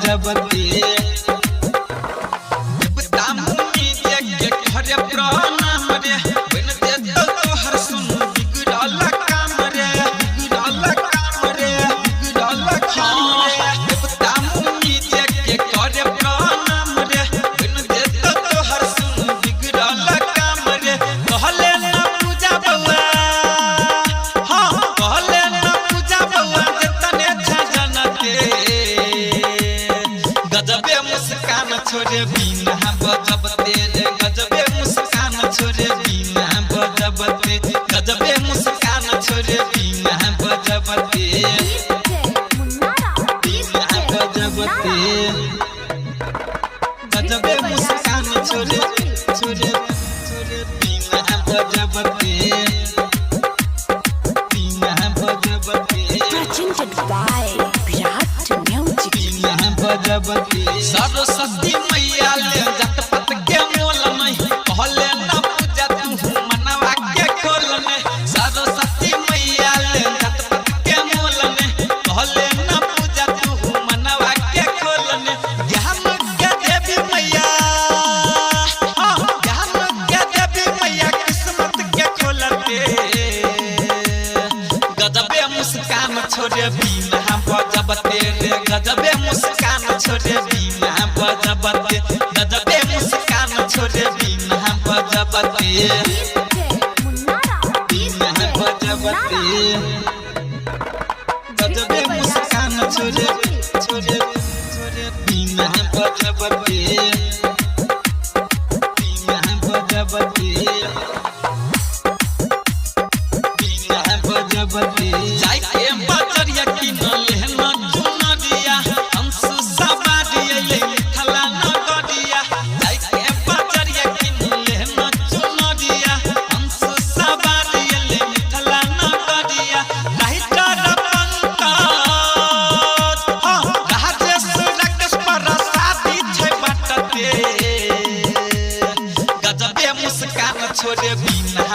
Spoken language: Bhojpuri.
बजबते तामुनी देख के घरे प्रणाम रे बन दे तो हर सुन बिगड़ल काम रे बिगड़ल काम रे बिगड़ल काम रे तामुनी देख के घरे प्रणाम रे बन दे तो हर सुन बिगड़ल काम रे कहले ना पूजा बउआ हां कहले ना पूजा बउआ जतने छजनते गजबे मुस्कान छोड़े बिना बजबते रे गजबे मुस्कान छोड़े बिना बजबते गजबे मुस्कान छोड़े बिना बजबते बिना बजबते गजबे मुस्कान छोड़े छोड़े छोड़े बिना बजबते बिना बजबते Presented by Virat Music. बिना बजबते सरस्वती मैया ले जत पत के मोल नहीं कहले ना पूजा तू मनवा के खोल नहीं सरस्वती मैया ले जत पत के मोल नहीं कहले ना पूजा तू मनवा के खोल नहीं ज्ञान के देवी मैया हां ज्ञान के देवी मैया किस्मत के खोलते गजबे मुस्कान छोड़े बिना बजबते रे गजबे मुस्कान छोड़े बिना बजबते गजबे मुस्कान छोड़े बिना बजबते बिना बजबते गजबे मुस्कान छोड़े छोड़े छोड़े बिना बजबते बिना बजबते बिना बजबते जाय के बजरिया की न लेहना चुनरिया हंस सवारी ले मिथला नगरिया जाय के बजरिया की न लेहना चुनरिया हंस सवारी ले मिथला नगरिया राइटर पंकज हां राजेश राकेश प्रसादी छै बटते गजबे मुस्कान छोड़े बिना